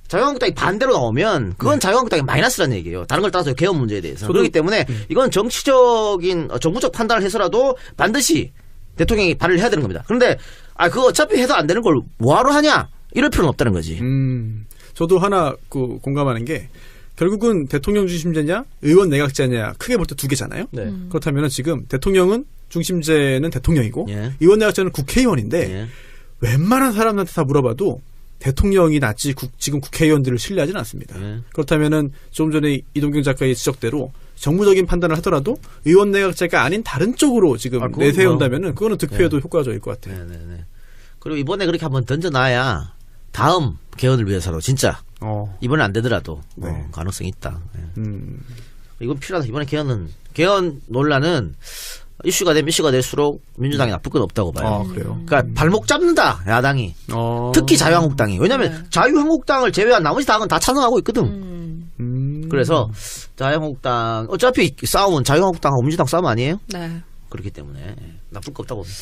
자유한국당이 반대로 나오면 그건 자유한국당이 마이너스라는 얘기예요. 다른 걸 따라서 개헌 문제에 대해서. 그렇기 때문에 이건 정치적인 정부적 판단을 해서라도 반드시 대통령이 발의를 해야 되는 겁니다. 그런데 그거 어차피 해도 안 되는 걸 뭐하러 하냐 이럴 필요는 없다는 거지. 저도 하나 공감하는 게 결국은 대통령 중심제냐 의원 내각제냐 크게 볼 때 두 개잖아요. 네. 그렇다면 지금 대통령은 중심제는 대통령이고 예. 의원 내각제는 국회의원인데 예. 웬만한 사람한테 다 물어봐도 대통령이 낫지 지금 국회의원들을 신뢰하지는 않습니다. 예. 그렇다면은 조금 전에 이동경 작가의 지적대로 정무적인 판단을 하더라도 의원 내각제가 아닌 다른 쪽으로 지금 그건 내세운다면은 그거는 득표에도 효과적일 것 같아요. 네네네. 그리고 이번에 그렇게 한번 던져놔야 다음 개헌을 위해서로 진짜 이번에 안 되더라도 네. 가능성이 있다. 예. 음. 이건 필요하다. 이번에 개헌 논란은 이슈가 될수록 민주당이 나쁠 건 없다고 봐요. 그래요. 그러니까 발목 잡는다 야당이. 특히 자유한국당이. 왜냐하면 자유한국당을 제외한 나머지 당은 다 찬성하고 있거든. 그래서 자유한국당 어차피 싸움은 자유한국당하고 민주당 싸움 아니에요? 네. 그렇기 때문에 나쁠 거 없다고 봅니다.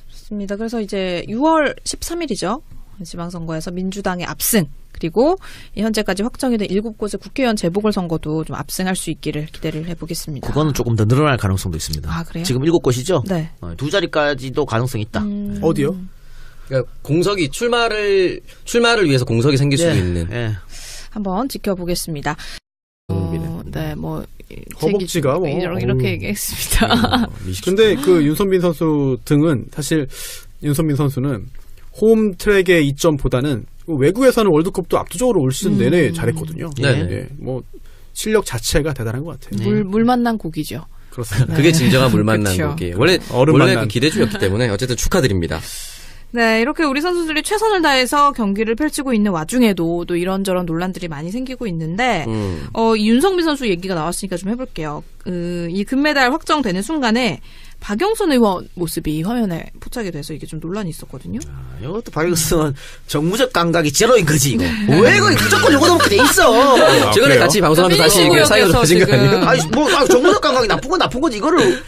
좋습니다. 그래서 이제 6월 13일이죠. 지방선거에서 민주당의 압승, 그리고 현재까지 확정이 된 7곳의 국회의원 재보궐선거도 좀 압승할 수 있기를 기대를 해보겠습니다. 그거는 조금 더 늘어날 가능성도 있습니다. 아, 그래요? 지금 7곳이죠? 네. 2자리까지도 가능성이 있다. 어디요? 그러니까 공석이 출마를 위해서 공석이 생길 수도 있는. 예. 한번 지켜보겠습니다. 네, 뭐 허벅지가 뭐. 이렇게 얘기했습니다. 근데 그 윤선빈 선수 등은 사실 윤선빈 선수는 홈 트랙의 이점보다는 외국에서는 월드컵도 압도적으로 올 시즌 내내 잘했거든요. 네. 예, 뭐 실력 자체가 대단한 것 같아요. 물 만난 곡이죠. 그렇습니다. 그게 진정한 물 만난 그쵸. 곡이에요. 원래 만난. 그 기대주였기 때문에 어쨌든 축하드립니다. 네, 이렇게 우리 선수들이 최선을 다해서 경기를 펼치고 있는 와중에도 또 이런저런 논란들이 많이 생기고 있는데, 이 윤성빈 선수 얘기가 나왔으니까 좀 해볼게요. 이 금메달 확정되는 순간에 박영선 의원 모습이 화면에 포착이 돼서 이게 좀 논란이 있었거든요. 이것도 박영선은 정무적 감각이 제로인 거지, 이거. 왜 이거 무조건 요거 넘게 돼 있어? 최근에 그래요? 같이 방송하면서 다시 민주구역에서 사이로 빠진 거 지금. 아니에요? 정무적 감각이 나쁜 건 나쁜 거지. 이거를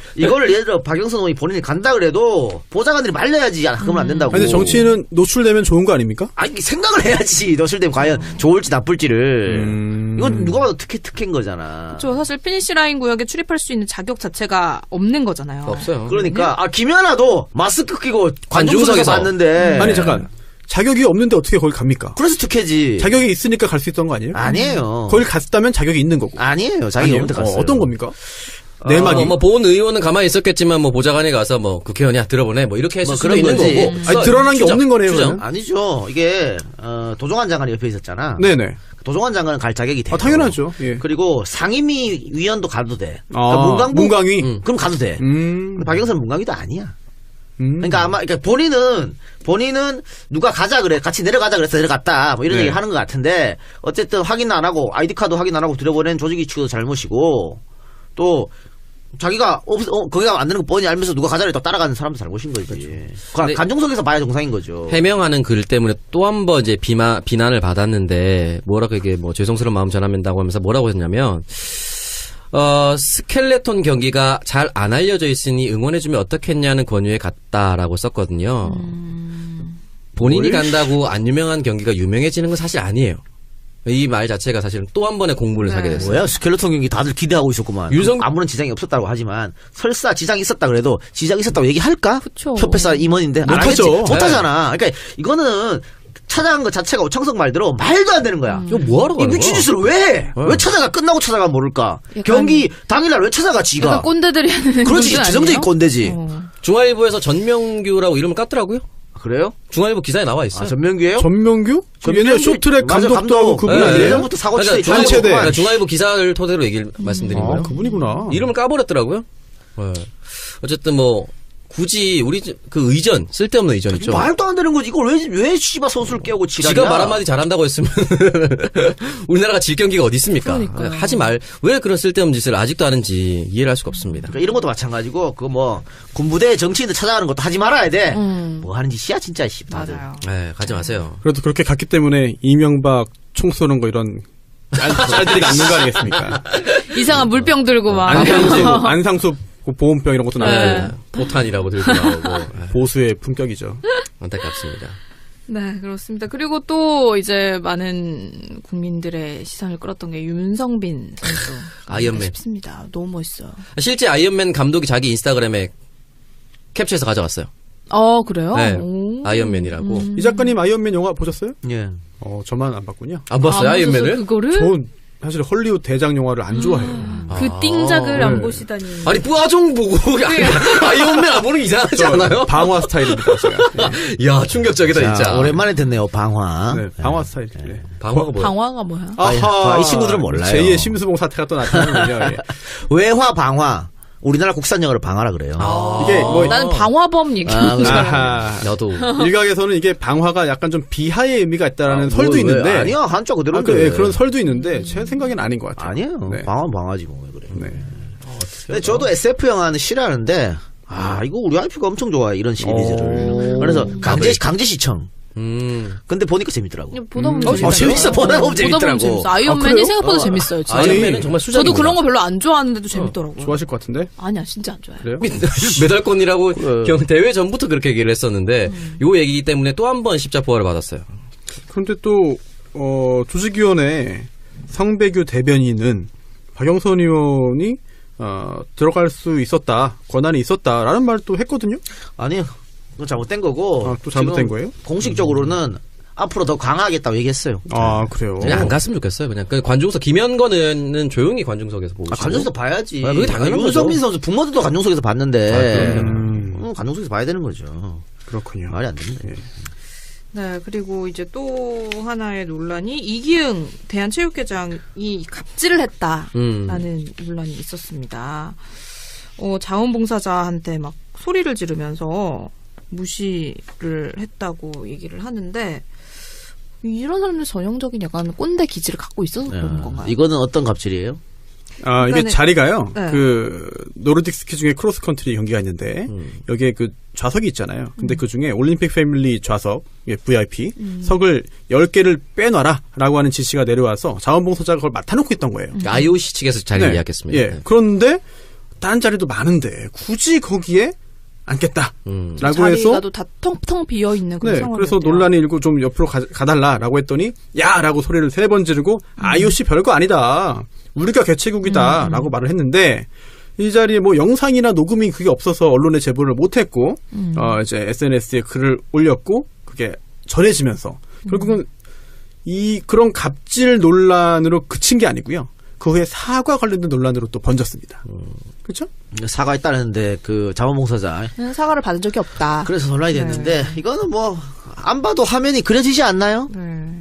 예를 들어 박영선 의원이 본인이 간다 그래도 보좌관들이 말려야지. 그러면 안 된다고. 근데 정치인은 노출되면 좋은 거 아닙니까? 아니, 생각을 해야지. 노출되면 과연 좋을지 나쁠지를. 이건 누가 봐도 특혜인 거잖아. 저 사실 피니시 라인 구역에 출입할 수 있는 자격 자체가 없는 거잖아요. 없어요. 그러니까, 김연아도 마스크 끼고 관중석에서 관중석에서. 봤는데. 아니 잠깐 자격이 없는데 어떻게 거기 갑니까? 그래서 특혜지. 자격이 있으니까 갈 수 있던 거 아니에요? 아니에요. 거기 갔다면 자격이 있는 거고. 아니에요. 자기 아니에요? 없는데 갔어요. 어떤 겁니까? 내막이. 본 의원은 가만히 있었겠지만 뭐 보좌관에 가서 뭐 국회의원이야 들어보내 뭐 이렇게 했을 뭐 수도 그런 있는 거지. 거고. 아니, 드러난 게 없는 거네요, 추정. 그러면. 아니죠. 이게, 도종환 장관이 옆에 있었잖아. 네네. 도종환 장관은 갈 자격이 돼. 당연하죠. 예. 그리고 상임위 위원도 가도 돼. 문광위. 그럼 가도 돼. 근데 박영선은 문광위도 아니야. 그러니까 본인은 누가 가자 그래, 같이 내려가자 그래서 내려갔다, 뭐 이런 네. 얘기를 하는 것 같은데, 어쨌든 확인 안 하고, 아이디카드 확인 안 하고 들여보낸 조직위치도 잘못이고, 또, 자기가, 거기가 안 되는 거 뻔히 알면서 누가 가자를 또 따라가는 사람도 잘못인 거지. 관중석에서 봐야 정상인 거죠. 해명하는 글 때문에 또 한 번 이제 비난을 받았는데 뭐라고 이게 뭐 죄송스러운 마음 전합니다고 하면서 뭐라고 했냐면 스켈레톤 경기가 잘 안 알려져 있으니 응원해주면 어떻겠냐는 권유에 갔다라고 썼거든요. 본인이 간다고 안 유명한 경기가 유명해지는 건 사실 아니에요. 이 말 자체가 사실은 또 한 번의 공부를 사게 됐어요. 뭐야, 스켈레톤 경기 다들 기대하고 있었구만. 아무런 지장이 없었다고 하지만, 설사 지장이 있었다 그래도, 지장이 있었다고 얘기할까? 그쵸. 협회사 임원인데. 안 못하죠. 하겠지. 못하잖아. 그러니까, 이거는, 찾아간 것 자체가 오창석 말대로 말도 안 되는 거야. 이거 뭐하러 이 가는 미친 거야? 짓을 왜 해? 왜 찾아가? 끝나고 찾아가 모를까? 약간- 경기 당일날 왜 찾아가, 지가? 약간 꼰대들이 하는 그렇지, 행동들 지정적인 아니에요? 꼰대지. 중앙일보에서 전명규라고 이름을 깠더라고요. 그래요? 중앙일보 기사에 나와 있어요. 전명규예요? 전명규? 옛날 쇼트랙 맞아, 감독도 하고 그분 네. 아니에요? 예전부터 사고 치서 그러니까 한체대. 그러니까 중앙일보 기사를 토대로 얘기를 말씀드린 거예요. 그분이구나. 이름을 까버렸더라고요. 네. 어쨌든 뭐 굳이 우리 그 의전 쓸데없는 의전 있죠. 말도 안 되는 거지. 이걸 왜 씨발 선수를 깨우고 지랄이야. 지가 말 한마디 잘한다고 했으면 우리나라가 질 경기가 어디 있습니까? 그러니까요. 하지 말. 왜 그런 쓸데없는 짓을 아직도 하는지 이해를 할 수가 없습니다. 그러니까 이런 것도 마찬가지고 그 뭐 군부대 정치인들 찾아가는 것도 하지 말아야 돼. 뭐 하는 짓이야 진짜 씨. 다들. 맞아요. 네, 가지 마세요. 그래도 그렇게 갔기 때문에 이명박 총 쏘는 거 이런 짤들이 남는 거 아니겠습니까? 이상한 물병 들고 막. 안상수 보온병 이런 것도 나오고 네, 포탄이라고 들고 나오고 네, 보수의 품격이죠. 안타깝습니다. 네, 그렇습니다. 그리고 또 이제 많은 국민들의 시선을 끌었던 게 윤성빈 선수. 아이언맨. 싶습니다. 너무 멋있어요. 실제 아이언맨 감독이 자기 인스타그램에 캡처해서 가져왔어요. 그래요? 네, 오. 아이언맨이라고. 이 작가님 아이언맨 영화 보셨어요? 예. 저만 안 봤군요. 안 봤어요, 안 보셨어요, 아이언맨을? 그거를? 전 사실 헐리우드 대작 영화를 안 좋아해요. 그 띵작을 안 네. 보시다니. 아니, 뿌아종 보고 아이언맨 안 보는 게 이상하지 않아요? 방화 스타일입니다, 제가. 야, 충격적이다, 자, 진짜. 오랜만에 듣네요. 방화. 네, 방화 스타일. 네. 방화가 뭐야? 방화가 뭐야? 아하. 이 친구들은 몰라요. 제2의 심수봉 사태가 또 나타나는군요. 예. 외화 방화. 우리나라 국산 영어를 방화라 그래요. 이게 뭐 나는 방화범 얘기하는 줄 알았는데. 아하. 나도. 일각에서는 이게 방화가 약간 좀 비하의 의미가 있다라는 뭐, 설도 왜, 있는데 아니야 한자 그대로인데. 그런 설도 있는데 제 생각에는 아닌 것 같아요. 아니에요. 네. 방화 방화지 뭐 왜 그래. 네. 근데 저도 SF 영화는 싫어하는데 이거 우리 와이프가 엄청 좋아해 이런 시리즈를. 그래서 강제 시청. 근데 보니까 재밌더라고. 그냥 보다 보면 재밌어. 보다 보면 재밌더라고. 재밌어. 아이언맨이 그래요? 생각보다 재밌어요. 진짜. 아이언맨은 정말 수작입니다. 저도 그런 거 별로 안 좋아하는데도 재밌더라고요. 좋아하실 것 같은데? 아니야, 진짜 안 좋아요. 그래요? 메달권이라고 대회 전부터 그렇게 얘기를 했었는데 요 얘기 때문에 또 한 번 십자포화를 받았어요. 그런데 또 조직위원회 성배규 대변인은 박영선 의원이 들어갈 수 있었다, 권한이 있었다라는 말 또 했거든요. 아니요. 그건 잘못된 거고. 또 잘못된 지금 거예요? 공식적으로는 앞으로 더 강화하겠다고 얘기했어요. 그래요. 그냥 안 갔으면 좋겠어요. 그냥 그 관중석 김현건 의원은 조용히 관중석에서 보고 있고. 관중석에서 봐야지. 그게 당연한 거죠. 윤성민 선수 부모들도 관중석에서 봤는데. 그럼요. 관중석에서 봐야 되는 거죠. 그렇군요. 말이 안 됩니다. 예. 네, 그리고 이제 또 하나의 논란이 이기흥 대한체육회장이 갑질을 했다라는 논란이 있었습니다. 자원봉사자한테 막 소리를 지르면서 무시를 했다고 얘기를 하는데 이런 사람들 전형적인 약간 꼰대 기질을 갖고 있어서 그런 건가요? 이거는 어떤 갑질이에요? 이게 자리가요. 네. 그 노르딕 스키 중에 크로스 컨트리 경기가 있는데 여기에 그 좌석이 있잖아요. 근데 그 중에 올림픽 패밀리 좌석, VIP 석을 10개를 빼놔라라고 하는 지시가 내려와서 자원봉사자가 그걸 맡아놓고 있던 거예요. IOC 측에서 자리를 예약했습니다. 예. 그런데 다른 자리도 많은데 굳이 거기에 앉겠다라고 자리가 해서 또 다 텅텅 비어 있는 그런 상황이었대요. 그래서 논란이 일고 좀 옆으로 가달라라고 했더니 야라고 소리를 3번 지르고 IOC 별거 아니다. 우리가 개최국이다라고 말을 했는데 이 자리에 뭐 영상이나 녹음이 그게 없어서 언론에 제보를 못했고 이제 SNS에 글을 올렸고 그게 전해지면서 결국은 그런 갑질 논란으로 그친 게 아니고요. 그 후에 사과 관련된 논란으로 또 번졌습니다. 그렇죠? 사과했다는데 그 자원봉사자. 사과를 받은 적이 없다. 그래서 논란이 됐는데 이거는 뭐 안 봐도 화면이 그려지지 않나요?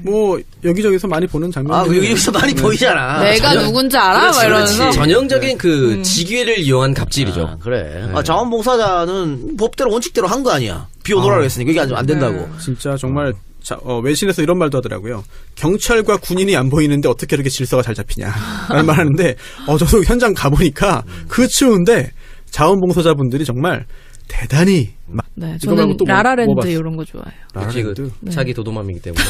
뭐 여기저기서 많이 보는 장면. 여기서 많이 보이잖아. 내가 누군지 알아? 막 이러면서. 전형적인 그 직위를 이용한 갑질이죠. 그래. 자원봉사자는 법대로 원칙대로 한 거 아니야. 비오노라고 했으니까 이게 안 된다고. 진짜 정말 외신에서 이런 말도 하더라고요. 경찰과 군인이 안 보이는데 어떻게 이렇게 질서가 잘 잡히냐. 라는 말 하는데, 저도 현장 가보니까 그 추운데 자원봉사자분들이 정말 대단히. 네, 이거 말고 저는 또 라라랜드 봤어요? 이런 거 좋아해요. 역시 라라랜드? 그 차기 도도맘이기 때문에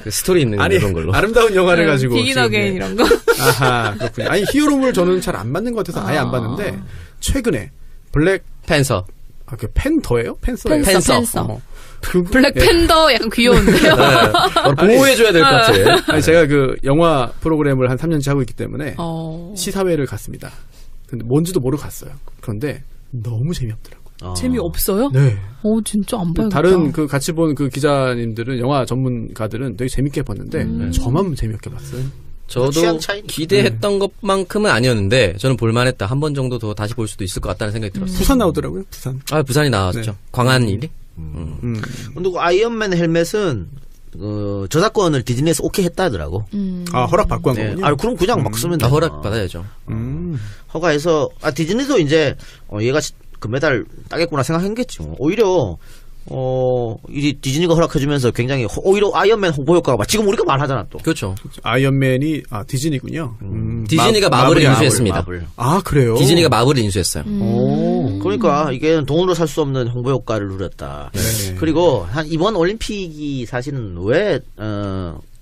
그 스토리 있는 아니, 그런 걸로. 아름다운 영화를 가지고. 비긴 어게인 이런 거. 아하, 그렇군요. 아니, 히어로물 저는 잘 안 맞는 것 같아서 아예 안 봤는데, 최근에 블랙, 팬서. 그 팬더예요? 팬서예요? 팬서. 블랙팬더 약간 귀여운데요. 보호해줘야 될 것 같아. 아니, 제가 그 영화 프로그램을 한 3년째 하고 있기 때문에 시사회를 갔습니다. 근데 뭔지도 모르고 갔어요. 그런데 너무 재미없더라고요. 재미없어요? 네. 진짜 안 봐요. 다른 그 같이 본 그 기자님들은 영화 전문가들은 되게 재밌게 봤는데 저만 재미없게 봤어요. 저도 취향 차이니까. 기대했던 것만큼은 아니었는데 저는 볼만했다. 한 번 정도 더 다시 볼 수도 있을 것 같다는 생각이 들었어요. 부산 나오더라고요. 부산. 부산이 나왔죠. 네. 광안 일이. 근데 그 아이언맨 헬멧은 저작권을 디즈니에서 오케이 했다 하더라고. 허락 받고 한 네. 거군요. 그럼 그냥 막 쓰면 돼. 허락 받아야죠. 허가해서 디즈니도 이제 얘가 금메달 따겠구나 생각했겠지. 오히려 이제 디즈니가 허락해주면서 굉장히 오히려 아이언맨 홍보 효과가 지금 우리가 말하잖아 또. 그렇죠. 아이언맨이 디즈니군요. 디즈니가 마블을 인수했습니다. 마블. 아 그래요? 디즈니가 마블을 인수했어요. 그러니까 이게 돈으로 살 수 없는 홍보 효과를 누렸다. 네. 그리고 한 이번 올림픽이 사실은 왜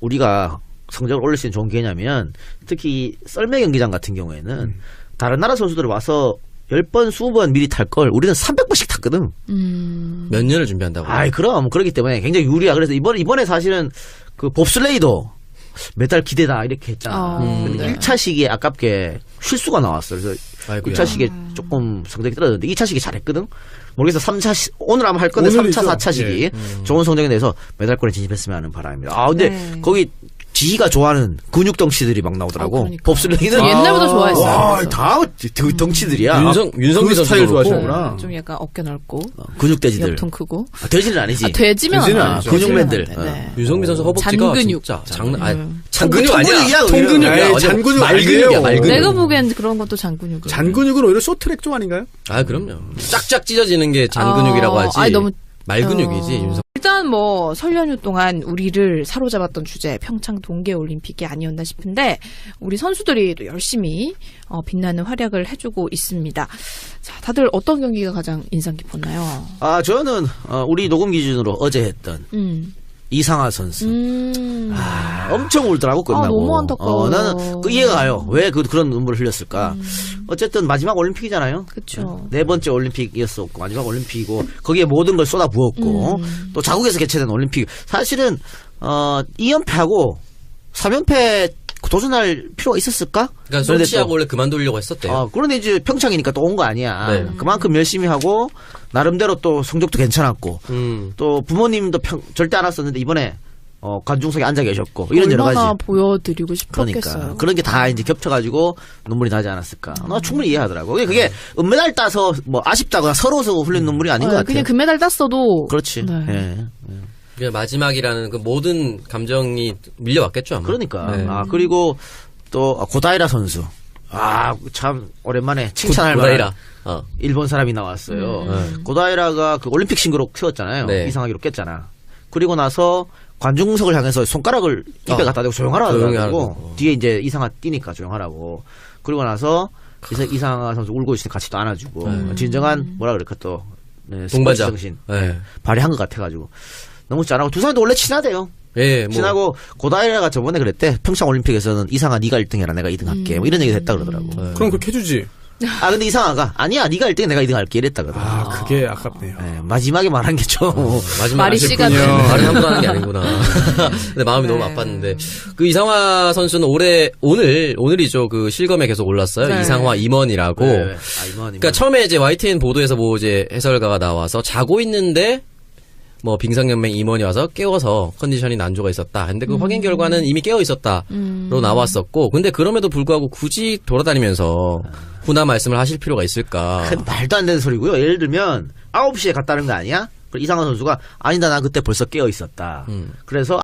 우리가 성적을 올릴 수 있는 좋은 기회냐면 특히 썰매 경기장 같은 경우에는 다른 나라 선수들이 와서 10번, 20번 미리 탈 걸 우리는 300번씩 탔거든. 몇 년을 준비한다고. 아이, 그럼. 그렇기 때문에 굉장히 유리야. 그래서 이번에 사실은 그 봅슬레이도 메달 기대다 이렇게 했잖아. 근데 1차 시기에 아깝게 실수가 나왔어. 그래서 아이고야. 1차 시기에 조금 성적이 떨어졌는데 2차 시기 잘했거든. 모르겠어. 3차 오늘 아마 할 건데 3차, 오늘이죠. 4차 시기 좋은 성적이 내서 메달권에 진입했으면 하는 바람입니다. 아, 근데 거기 지희가 좋아하는 근육 덩치들이 막 나오더라고. 그러니까. 봅슬레이는 옛날부터 좋아했어요. 와, 다 덩치들이야. 윤성기 그 스타일 선수도 그렇고. 좋아하시는구나. 좀 약간 어깨 넓고 근육돼지들. 옆통 크고. 돼지는 아니지. 돼지면 돼지는 알아요. 아니죠. 근육맨들. 돼지면 안 돼. 네. 윤성기 선수 허벅지가 잔근육. 진짜 장난 아니 잔근육 잔근육 아니야. 통근육이야. 에이, 잔근육 말근육이야. 아니에요. 말근육. 내가 보기엔 그런 것도 잔근육. 잔근육은 오히려 쇼트랙 쪽 아닌가요? 아 그럼요. 쫙쫙 찢어지는 게 잔근육이라고 하지. 아니, 너무 말근육이지 윤성. 일단 뭐 설 연휴 동안 우리를 사로잡았던 주제 평창 동계올림픽이 아니었나 싶은데 우리 선수들이 또 열심히 빛나는 활약을 해주고 있습니다. 자, 다들 어떤 경기가 가장 인상 깊었나요? 아, 저는 우리 녹음 기준으로 어제 했던 이상하 선수. 엄청 울더라고 끝나고. 너무 안타까워요. 나는 그 이해가 가요. 왜 그런 눈물을 흘렸을까? 어쨌든 마지막 올림픽이잖아요. 그쵸. 네 번째 올림픽이었었고 마지막 올림픽이고 거기에 모든 걸 쏟아 부었고 또 자국에서 개최된 올림픽. 사실은 2연패하고 3연패 도전할 필요가 있었을까? 그러니까 그런데 소치하고 또- 원래 그만두려고 했었대요. 그런데 이제 평창이니까 또 온 거 아니야. 네. 그만큼 열심히 하고 나름대로 또 성적도 괜찮았고 또 부모님도 절대 안 왔었는데 이번에 관중석에 앉아 계셨고 이런 여러 가지. 얼마나 보여드리고 싶었겠어요. 그러니까 그런 게 다 이제 겹쳐가지고 눈물이 나지 않았을까. 나 충분히 이해하더라고. 그게 은메달 따서 뭐 아쉽다거나 서러워서 흘린 눈물이 아닌 것 같아요. 그냥 금메달 땄어도 그렇지. 네. 예. 그냥 마지막이라는 그 모든 감정이 밀려왔겠죠. 아마. 그러니까. 네. 그리고 또 고다이라 선수. 참 오랜만에 칭찬할 만한 고다이라. 일본 사람이 나왔어요. 고다이라가 그 올림픽 신기록 세웠잖아요. 네. 이상하기로 깼잖아. 그리고 나서 관중석을 향해서 손가락을 입에 갖다 대고 조용하라 조용히 하더라고. 하라고. 뒤에 이제 이상하 뛰니까 조용하라고. 그리고 나서 이상하 선수 울고 있으니 같이 또 안아주고. 진정한 뭐라 그럴까 또 스포츠 동반자. 정신 네. 발휘한 것 같아가지고 너무 잘하고 두 사람도 원래 친하대요. 예, 뭐. 친하고 고다이라가 저번에 그랬대. 평창 올림픽에서는 이상하 네가 1등해라 내가 2등 할게. 뭐 이런 얘기 했다 그러더라고. 그럼 그렇게 해주지. 근데 이상하가 아니야 네가 1등해 내가 2등 할게 이랬다 그러더라고. 그게 아깝네요. 네, 마지막에 말한 게 좀. 마지막 말이 아쉽군요. 시간을. 말은 함부로 하는 게 아니구나. 근데 마음이 너무 아팠는데. 그 이상화 선수는 오늘이죠. 그 실검에 계속 올랐어요. 네. 이상화 임원이라고. 이만. 그러니까 처음에 이제 YTN 보도에서 뭐 이제 해설가가 나와서 자고 있는데 뭐 빙상연맹 임원이 와서 깨워서 컨디션이 난조가 있었다. 근데 그 확인 결과는 이미 깨어 있었다로 나왔었고, 근데 그럼에도 불구하고 굳이 돌아다니면서 훈화 말씀을 하실 필요가 있을까? 말도 안 되는 소리고요. 예를 들면 9시에 갔다는 거 아니야? 이상한 선수가 아니다 나 그때 벌써 깨어 있었다. 그래서